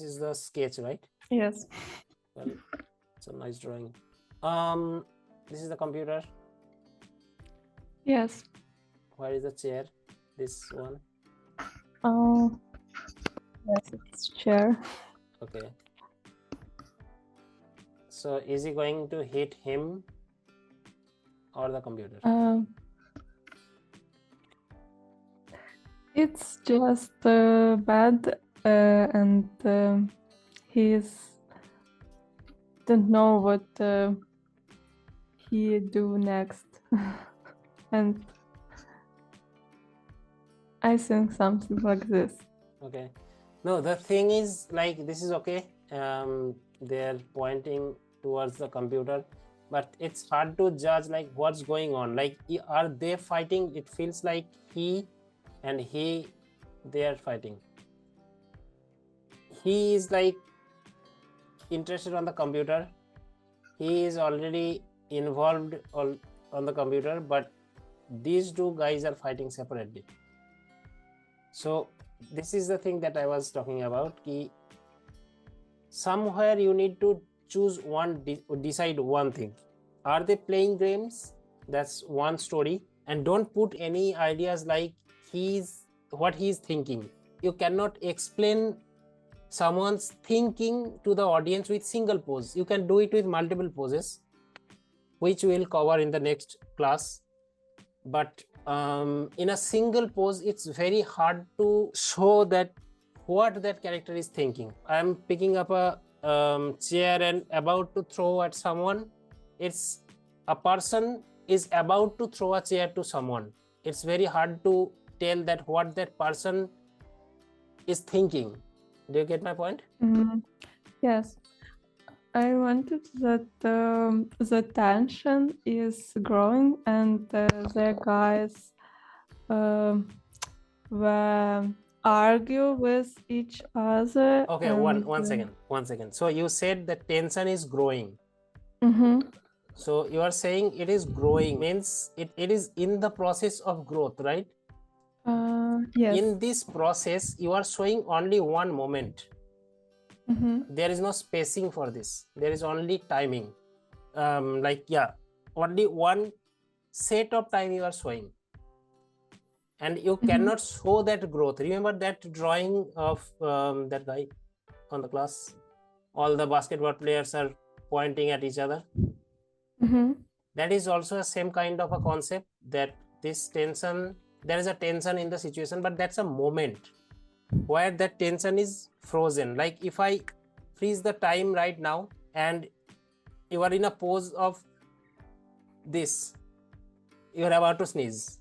This is the sketch, right? Yes. Well, it's a nice drawing. This is the computer. Yes. Where is the chair? This one. Oh, yes, it's chair. Okay. So is he going to hit him or the computer? It's just bad, and he's don't know what he do next, and I think something like this. Okay. No, the thing is, like, this is okay. They're pointing towards the computer, but it's hard to judge like what's going on. Like, are they fighting? It feels like he and they are fighting. He is like interested on the computer. He is already involved on the computer, but these two guys are fighting separately. So this is the thing that I was talking about. Ki somewhere you need to choose one, decide one thing. Are they playing games? That's one story. And don't put any ideas like what he's thinking. You cannot explain someone's thinking to the audience with single pose. You can do it with multiple poses, which we'll cover in the next class. But in a single pose, it's very hard to show that what that character is thinking. I'm picking up a chair and about to throw at someone. It's a person is about to throw a chair to someone. It's very hard to tell that what that person is thinking. Do you get my point? Yes. I wanted that the tension is growing and the guys were argue with each other. Okay, and, one second. So you said the tension is growing. Mm-hmm. So you are saying it is growing, means it is in the process of growth, right? Yes. In this process, you are showing only one moment. Mm-hmm. There is no spacing for this. There is only timing. Only one set of time you are showing. And you cannot show that growth. Remember that drawing of that guy on the class? All the basketball players are pointing at each other. Mm-hmm. That is also a same kind of a concept, that this tension, there is a tension in the situation, but that's a moment where that tension is frozen. Like if I freeze the time right now and you are in a pose of this, you are about to sneeze.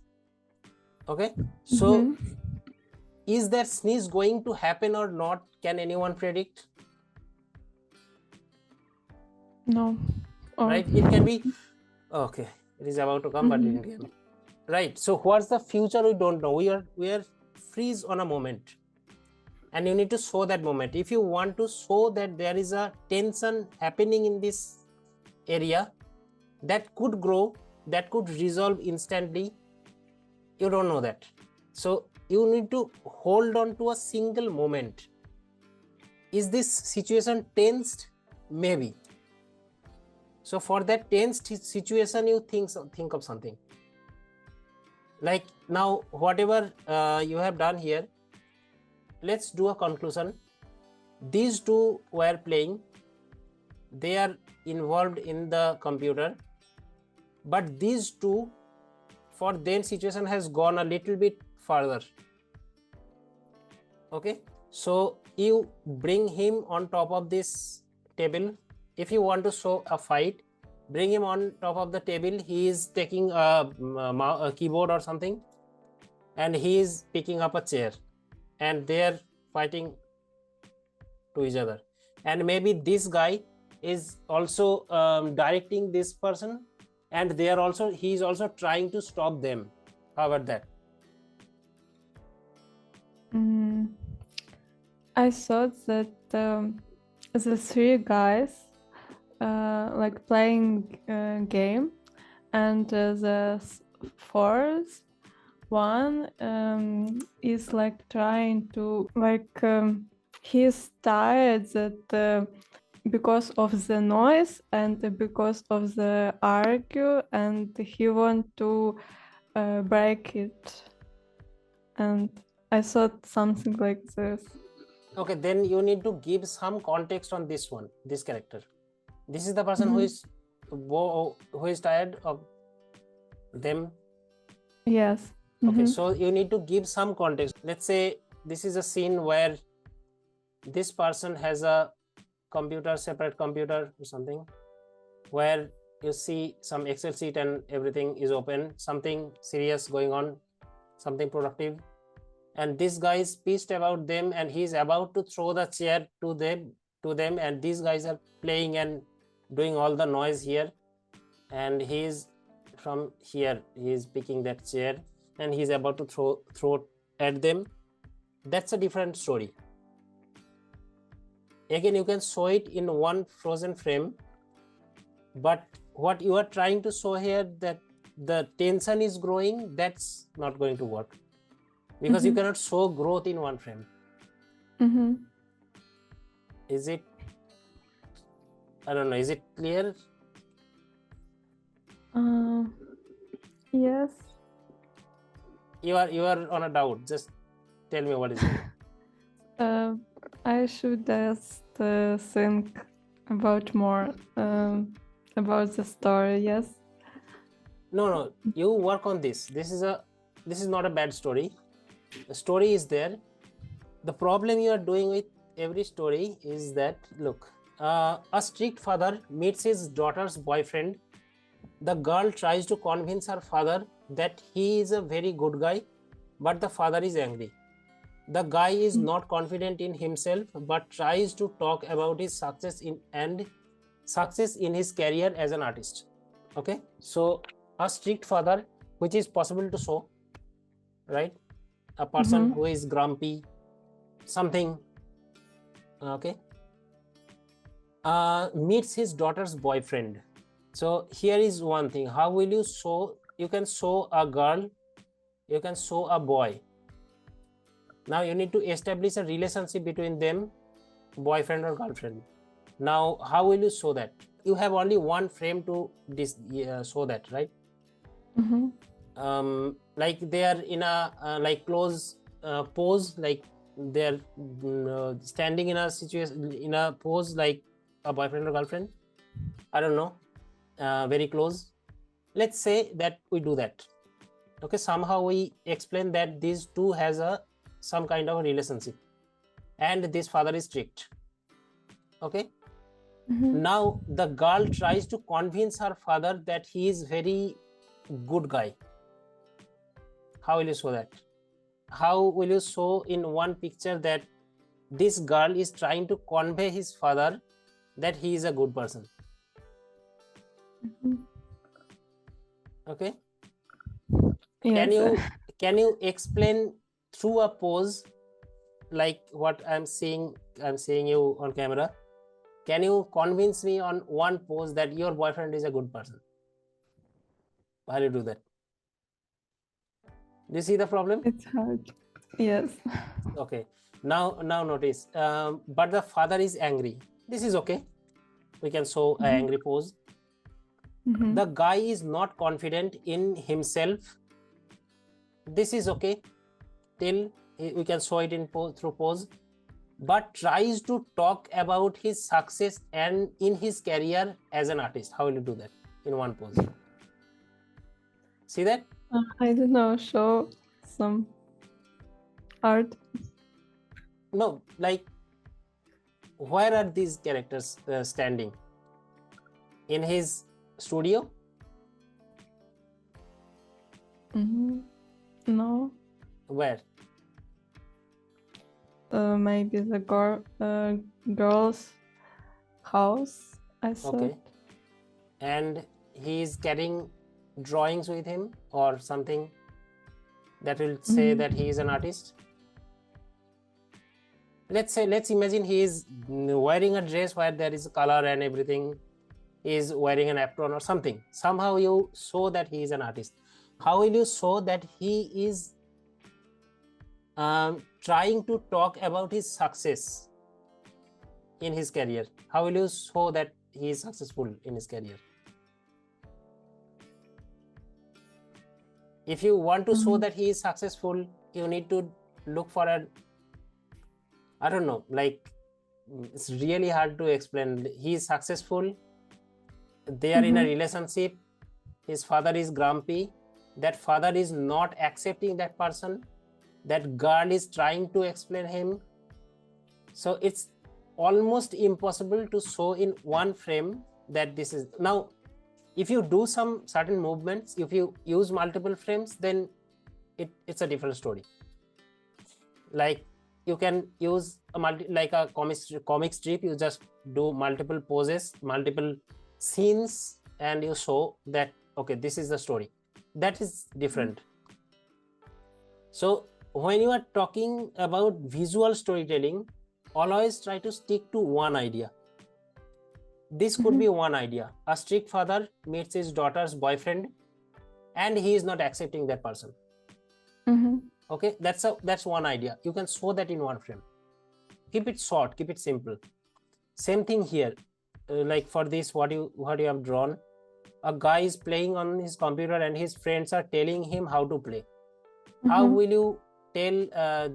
Okay, so is that sneeze going to happen or not? Can anyone predict? No. Right, it can be okay, it is about to come, but it didn't come. Right, so what's the future? We don't know. We are freeze on a moment, and you need to show that moment. If you want to show that there is a tension happening in this area that could grow, that could resolve instantly, you don't know that. So you need to hold on to a single moment. Is this situation tensed? Maybe. So for that tensed situation, you think of something. Like now, whatever you have done here, let's do a conclusion. These two were playing. They are involved in the computer. But these two, for their situation has gone a little bit further. Okay, so you bring him on top of this table. If you want to show a fight, bring him on top of the table. He is taking a keyboard or something, and he is picking up a chair, and they are fighting to each other. And maybe this guy is also directing this person, and he is also trying to stop them. How about that? I thought that the three guys like playing game, and the fourth one is like trying to he's tired that because of the noise and because of the argue, and he want to break it. And I thought something like this. Okay, then you need to give some context on this one, this character. This is the person who is tired of them. Yes. Okay, so you need to give some context. Let's say this is a scene where this person has a computer, separate computer or something, where you see some Excel sheet and everything is open, something serious going on, something productive, and this guy is pissed about them and he's about to throw the chair to them, and these guys are playing and doing all the noise here, and he's from here, he's picking that chair and he's about to throw at them. That's a different story. Again, you can show it in one frozen frame, but what you are trying to show here, that the tension is growing, that's not going to work, because you cannot show growth in one frame. Is it, I don't know, is it clear? Yes. You are on a doubt, just tell me what is it. I should just think about more about the story. Yes. No, you work on this. This is not a bad story. The story is there. The problem you are doing with every story is that, look, a strict father meets his daughter's boyfriend. The girl tries to convince her father that he is a very good guy, but the father is angry. The guy is not confident in himself, but tries to talk about his success in his career as an artist. Okay, so a strict father, which is possible to show, right? A person who is grumpy, something, okay, meets his daughter's boyfriend. So here is one thing. How will you show? You can show a girl, you can show a boy. Now you need to establish a relationship between them, boyfriend or girlfriend. Now how will you show that? You have only one frame to show that, right? Like they are in a like close pose, like they're standing in a situation, in a pose like a boyfriend or girlfriend, I don't know, very close. Let's say that we do that. Okay, somehow we explain that these two has some kind of a relationship, and this father is strict. Okay, now the girl tries to convince her father that he is very good guy. How will you show that? How will you show in one picture that this girl is trying to convey his father that he is a good person? Okay, Yes. can you explain through a pose like what I'm seeing you on camera? Can you convince me on one pose that your boyfriend is a good person? How do you do that? Do you see the problem? It's hard. Yes. Okay, now notice, but the father is angry. This is okay, we can show an angry pose. The guy is not confident in himself. This is okay, till we can show it in through pose, but tries to talk about his success and in his career as an artist. How will you do that in one pose? See that? I don't know. Show some art. No, like where are these characters standing? In his studio? No. Where? Maybe the girl's house, I thought. Okay. And he is carrying drawings with him or something that will say that he is an artist. Let's imagine he is wearing a dress where there is color and everything. He is wearing an apron or something. Somehow you show that he is an artist. How will you show that he is trying to talk about his success in his career? How will you show that he is successful in his career? If you want to show that he is successful, you need to look for a, I don't know, like, it's really hard to explain. He is successful, they are in a relationship, his father is grumpy, that father is not accepting that person, that girl is trying to explain him. So it's almost impossible to show in one frame that this is. Now, if you do some certain movements, if you use multiple frames, then it's a different story. Like, you can use like a comic strip, you just do multiple poses, multiple scenes, and you show that, okay, this is the story. That is different. So when you are talking about visual storytelling, always try to stick to one idea. This could be one idea. A strict father meets his daughter's boyfriend and he is not accepting that person. Okay, that's one idea. You can show that in one frame. Keep it short, keep it simple. Same thing here. Like for this, what you have drawn, a guy is playing on his computer and his friends are telling him how to play. How will you tell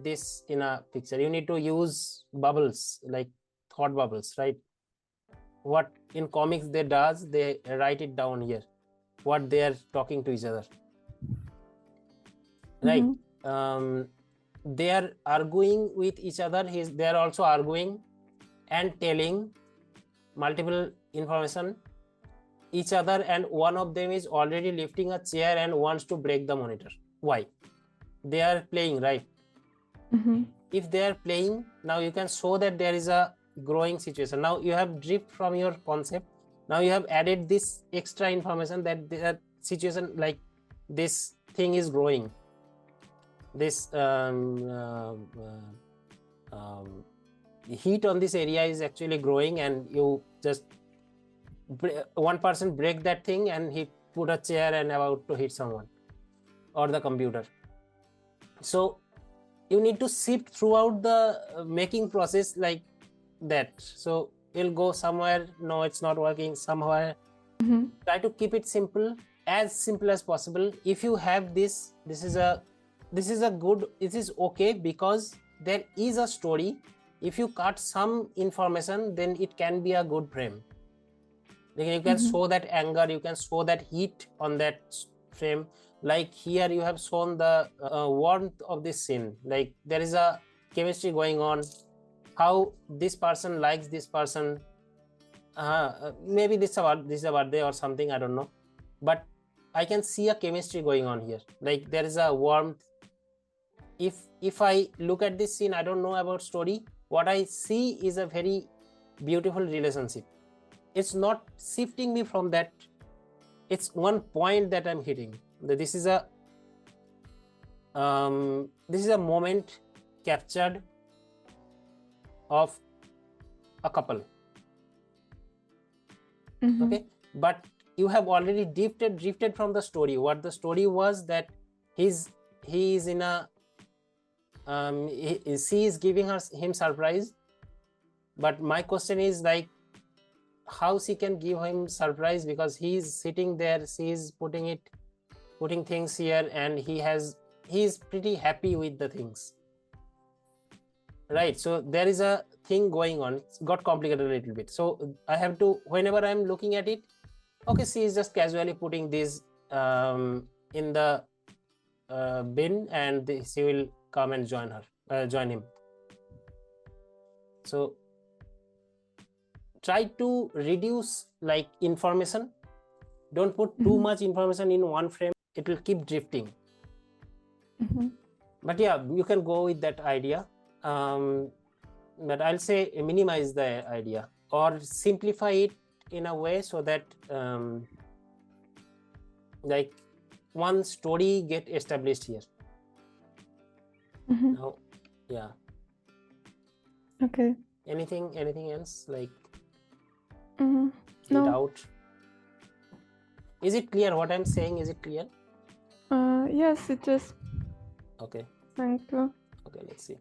this in a picture? You need to use bubbles, like thought bubbles, right? What in comics they write it down here, what they are talking to each other, right? They are arguing with each other. They are also arguing and telling multiple information each other, and one of them is already lifting a chair and wants to break the monitor. Why? They are playing, right? If they are playing, now you can show that there is a growing situation. Now you have drift from your concept. Now you have added this extra information that the situation, like this thing is growing, this heat on this area is actually growing, and you just one person break that thing and he put a chair and about to hit someone or the computer. So you need to shift throughout the making process like that. So you'll go somewhere, no, it's not working, somewhere. Try to keep it simple as possible. If you have this is okay, because there is a story. If you cut some information, then it can be a good frame. You can show that anger, you can show that heat on that frame. Like here you have shown the warmth of this scene, like there is a chemistry going on, how this person likes this person. Maybe this is a birthday or something, I don't know, but I can see a chemistry going on here, like there is a warmth. If I look at this scene, I don't know about story, what I see is a very beautiful relationship. It's not shifting me from that, it's one point that I'm hitting. This is a moment captured of a couple. Okay, but you have already drifted from the story. What the story was, that he is in a she is giving him surprise, but my question is like, how she can give him surprise, because he is sitting there, she is putting things here, and he is pretty happy with the things, right? So there is a thing going on. It's got complicated a little bit, so I have to, whenever I'm looking at it, okay, she is just casually putting this in the bin, and she will come and join him. So try to reduce like information. Don't put too much information in one frame, it will keep drifting. But yeah, you can go with that idea, but I'll say minimize the idea or simplify it in a way so that like one story get established here. Now, yeah. Okay. Anything else, like No. doubt? Is it clear what I'm saying? Is it clear? Yes, it is. Okay. Thank you. Okay, let's see.